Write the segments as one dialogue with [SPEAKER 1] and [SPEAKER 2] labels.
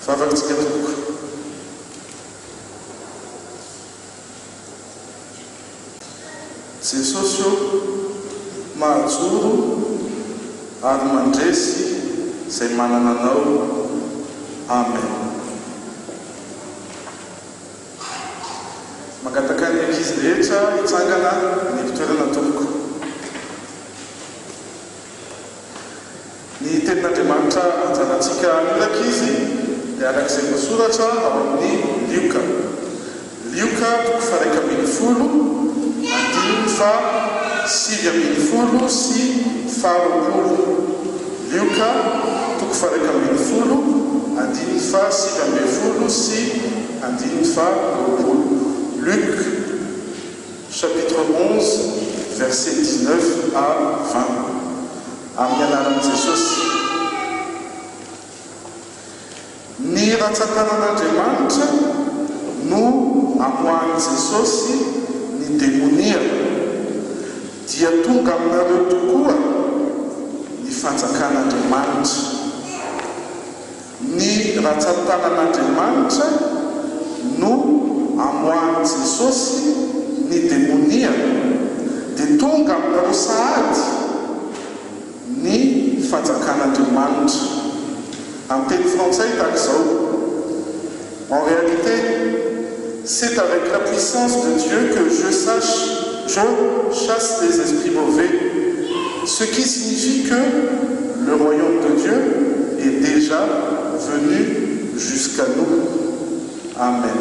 [SPEAKER 1] Vavatsika tompoko. Jesosy io mahajoro ary mandresy izay manana anao. Amen. Mangataka ny ankizy rehetra hitsangana ny fitoerana tompoko. Ny tenin'Andriamanitra anjarantsika an'ankizy dia arak'izay voasoratra ao amin'ny Lioka. Lioka 1:10, 7:20 sy 20. Lioka 1:10, 7:20 sy 20. Luc chapitre 11 verset 19 à 20. Amin'ny anaran'i Jesosy. Ny ratsan-tanan'Andriamanitra no amoahan'i Jesosy ny demonia, dia tonga aminareo tokoa ny fanjakan'Andriamanitra. Ny ratsan-tanan'Andriamanitra no amoahan'i Jesosy ny demonia, dia tonga aminareo sahady ny fanjakan'Andriamanitra. En tête français, en réalité, c'est avec la puissance de Dieu que je chasse les esprits mauvais, ce qui signifie que le royaume de Dieu est déjà venu jusqu'à nous. Amen.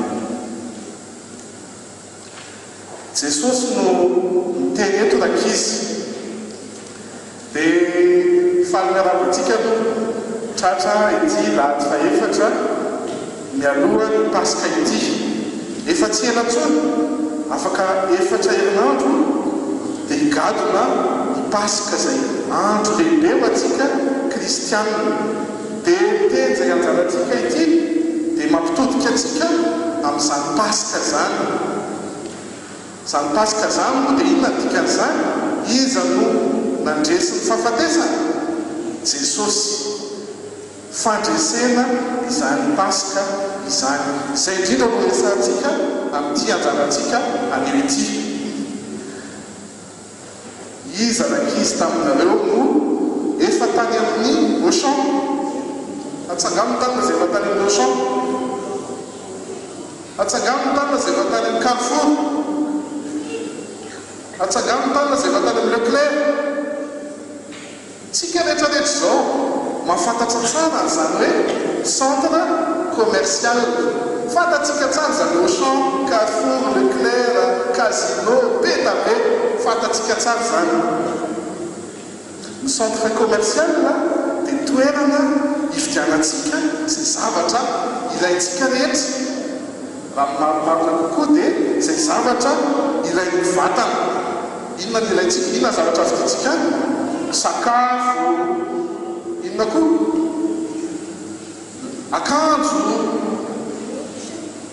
[SPEAKER 1] Jesus no miteny eto ankizy dia fahalalako-tsika no tratra ity lahady faefatra mialoha ny Pasika ity. Efa tsy ela intsony, afaka efatra herinandro dia higadona ny Pasika izay andro lehibe ho antsika kristianina. Dia teny izay anjarantsika ity dia mampitodika antsika amin'izany Pasika zany. Izany Pasika zany moa dia inona dikan'izany? Iza no nandresy ny fahafatesana? Jesosy. Fandresena izany Pasika izany. Izay indrindra no resantsika amin'ity anjarantsika anio ity. Iza ankizy taminareo no efa tany amin'ny Auchan? Atsangamony tany izay efa tany amin'ny Auchan? Atsangamony tany izay efa tany amin'ny Carrefour? Atsangamony tany izay efa tany amin'ny Leclerc? Tsika rehetrarehetra izao mahafantatra tsara izany hoe centre commercial. Fantatsika tsara izany Auchan, Carrefour, Leclerc, Casino, be fantatsika tsara izany. Ny centre commercial dia toerana hividianantsika izay zavatra ilaintsika rehetra. Raha marimarina kokoa dia izay zavatra ilain'ny vatana. Inona ny ilaintsika? Inona zavatra vidintsika? Sakafo, inona koa? Akanjo,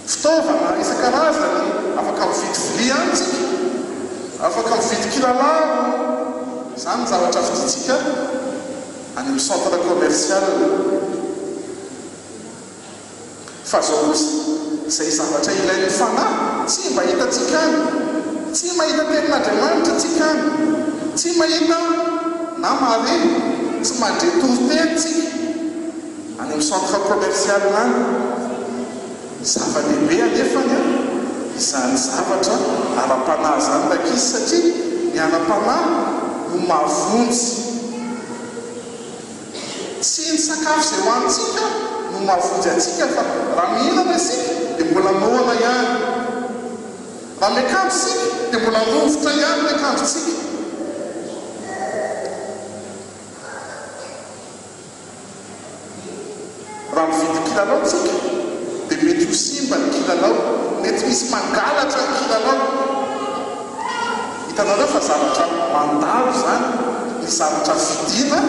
[SPEAKER 1] fitaovana isan-karazany, afaka mividy vilia antsika, afaka mividy kilalao. Izany zavatra vidintsika any amin'ny centre commercial. Fa zao kosa izay zavatra ilain'ny fanahy tsy mba hitantsika any, tsy mahita tenin'Andriamanitra tsika any, tsy mahita na mare, tsy mandre toriteny tsika any amin'ny centre commercial any. Zava-dehibe anefany izany zavatra ara-panahy zany ankizy, satria ny ara-panahy no mahavonjy. Tsy ny sakafo izay hoantsika no mahavonjy antsika, fa raha mihinana isika dia mbola noana ihany. Raha miakanjo isika dia mbola novotra ihany miakanjotsika. Raha mividy kilalao tsika dia mety ho simba ny kilalao, mety misy mangalatra ny kilalao. Hitanareo fa zavatra mandalo zany ny zavatra vidiana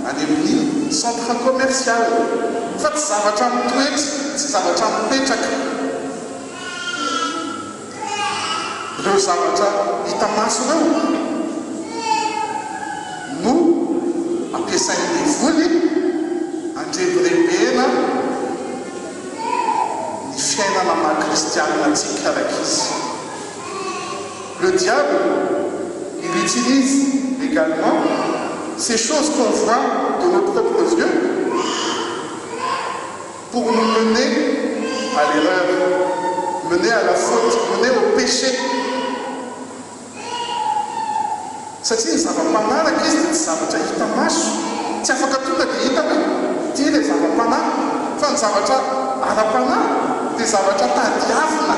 [SPEAKER 1] any amin'ny centre commercial, fa tsy zavatra mitoetra, tsy zavatra mipetraka. Ireo zavatra hita maso ireo no ampiasain'ny voly andrebirebena christianeantsika rak'izy. Le diable, il utilise également ces choses qu'on voit de nos propres yeux pour nous mener à l'erreur, mener à la faute, mener au péché. Satria ny zava-panaraka izy dia tsy zavatra hita maso, tsy afaka tonga dia hita hoe ty ilay zava-panahy, fa ny zavatra ara-panahy dia zavatra tadiavina,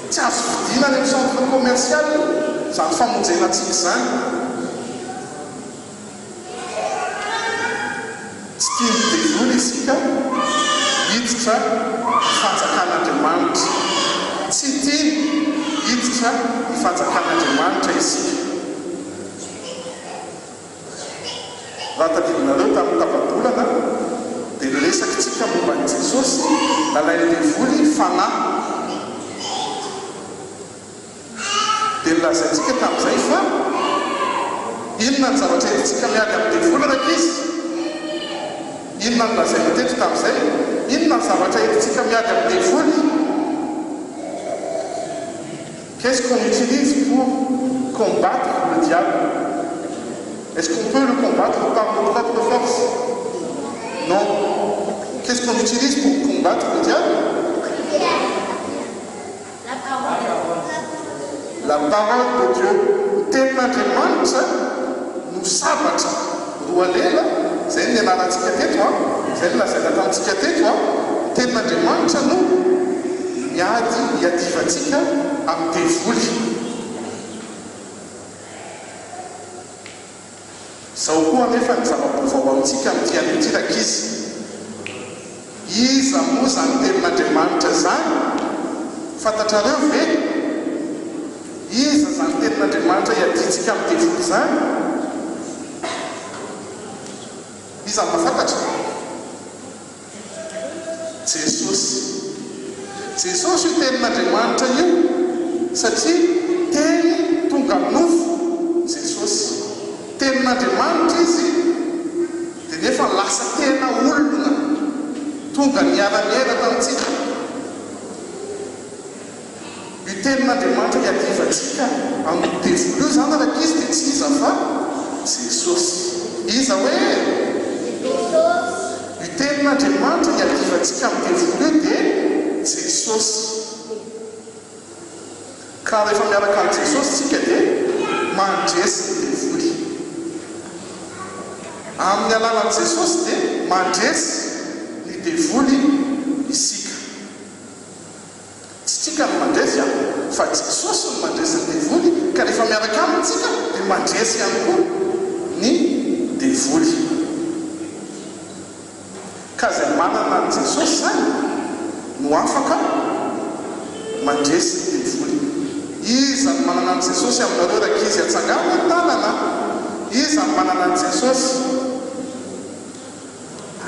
[SPEAKER 1] tsy azo vidiana any amin'ny centre commercial izany famonjenantsika izany. Tsy tia midevoly isika hiditra fanjakan'Andriamanitra, tsy tia hiditra ny fanjakan'Andriamanitra isika. Raha tadidinareo tamin'ny tapabolana dia niresakitsika momba ny Jesosy nalainy devoly fanahy. Dia nilazaintsika tamin'izay fa inona ny zavatra entintsika miady amin'ny devoly rak'izy. Inona ny lazaina teto tamin'izay, inona ny zavatra entintsika miady amin'ny devoly. Qu'est-ce qu'on utilise pour combattre le diable? Est-ce qu'on peut le combattre par nos propres forces? Non. Qu'est-ce qu'on utilise pour combattre le diable? La parole de Dieu. Tenin'Andriamanitra no sabatra roa lela, izay ny anarantsika teto, izay ny lazaina tamintsika teto. Tenin'Andriamanitra no miady hiadivantsika amin'ny devoly. Izao koa anefa ny zava-baovao amintsika amin'ity an'ity rak'izy. Iza moa izany tenin'Andriamanitra izany? Fantatrareo ve? Iza izany tenin'Andriamanitra hiadintsika amin'ny devoly izany? Iza mahafantatra? Jesosy. Jesosy io tenin'Andriamanitra io satria teny tonga nofo Jesosy. Tenin'Andriamanitra izy dia nefa lasa tena olona tonga niara-miaina tamintsika. Io tenin'Andriamanitra hiadivantsika amin'ny devoly io izany rak'izy dia tsy iza fa Jesosy. Iza hoe io tenin'Andriamanitra hiadivantsika amin'ny devoly io dia Jesosy. Ka rehefa miaraka amin'ny Jesosy tsika dia mandresy ny devoly. Amin'ny alalan'i Jesosy dia mandresy ny devoly isika. Tsy tsika no mandresy fa Jesosy no mandresy ny devoly, ka rehefa miaraka amintsika dia mandresy ihany koa ny devoly. Ka izay manana ny Jesosy izany no afaka mandresy ny devoly. Iza no manana ny Jesosy aminareo rak'izy atsangana ny tanana? Iza no manana ny Jesosy?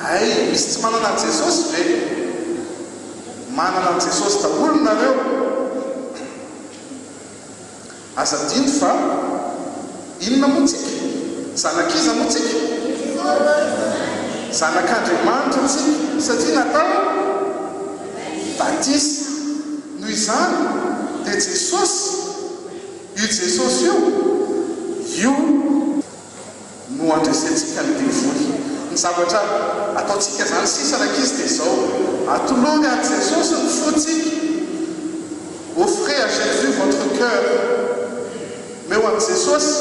[SPEAKER 1] Ay, misy tsy manana ny Jesosy ve? Manana ny Jesosy daholo nareo. Aza dino fa inona moa tsika? Zanak'iza moa tsika? Zanak'Andriamanitra tsika satria natao batisa. Noho izany dia Jesosy, io Jesosy io no andresentsika ny devoly. Ny zavatra ataontsika izany sisa rak'izy dia izao: atolory à Jesosy ny fotsika. Offrez à Jésus votre cœur. Meo amin'ny Jesosy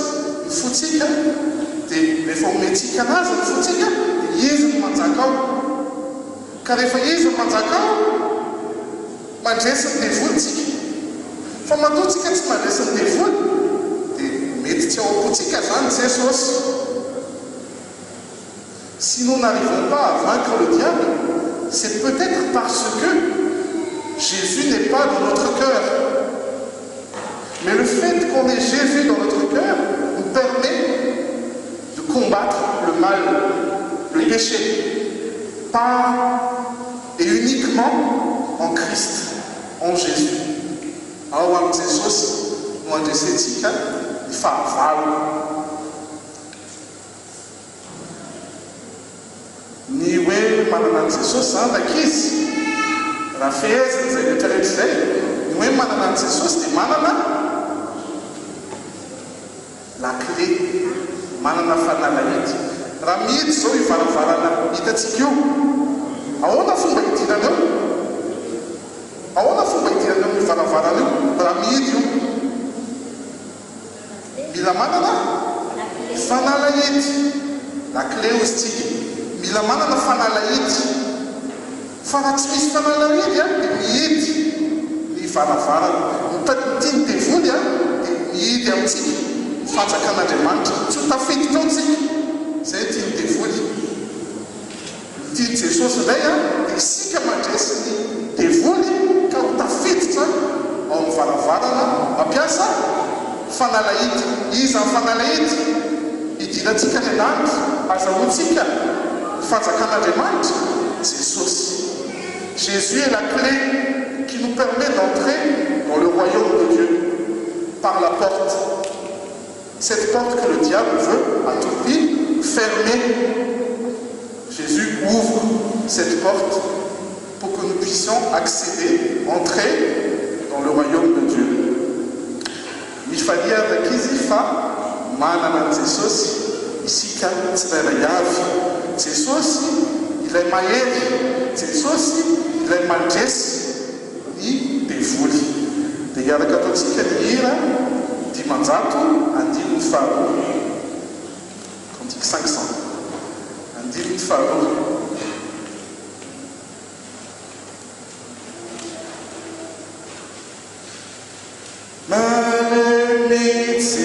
[SPEAKER 1] ny fotsika dia rehefa omentsika anazy ny fotsika dia izy no manjaka ao. Ka rehefa izy no manjaka ao, mandresy ny devoly tsika. Fa matoa-tsika tsy mandresy ny devoly dia mety tsy ao am-potsika zany Jesosy. Si nous n'arrivons pas à vaincre le diable, c'est peut-être parce que Jésus n'est pas dans notre cœur. Mais le fait qu'on ait Jésus dans notre cœur nous permet de combattre le mal, le péché, par et uniquement en Christ, en Jésus. Alors, on sait chose, on a des étiquettes, des faveurs. Ni we manana Jesosy zany rak'izy raha feheziny zay rehetrarehetra izay ny hoe manana an' Jesosy dia manana lakle, manana fanalahity. Raha mihitsy izao ivaravarana hitantsika io, ahoana fomba hidirana eo? Ahoana fomba hidirana eo ivaravarana io? Raha mihidy io mila manana fanalahity, lakle ozy tsika, mila manana fanalahity. Fa raha tsy misy fanalahity dia mihidy ny varavarana. Mitiny devoly dia mihidy amintsika fanjakan'Andriamanitra, tsy ho tafiditra ao tsika. Zay tiany devoly. Tiany Jesosy indray dia isika mandresy ny devoly ka ho tafiditra ao amin'ny varavarana mampiasa fanalahity. Iza ny fanalahity? Hidirantsika ny an-danitra, azahoantsika fanjakan'Andriamanitra, Jesosy. Jésus est la clé qui nous permet d'entrer dans le royaume de Dieu par la porte. Cette porte que le diable veut à tout prix fermer. Jésus ouvre cette porte pour que nous puissions accéder, entrer dans le royaume de Dieu. Mifaliana kizy fa manana Jesosy isika tsirairay avy. Jesosy ilay mahery, Jesosy ilay mandresy ny devoly. Dia hiaraka ataontsika ny hira 500 cantique 500 andimy faharoa. Malemitsy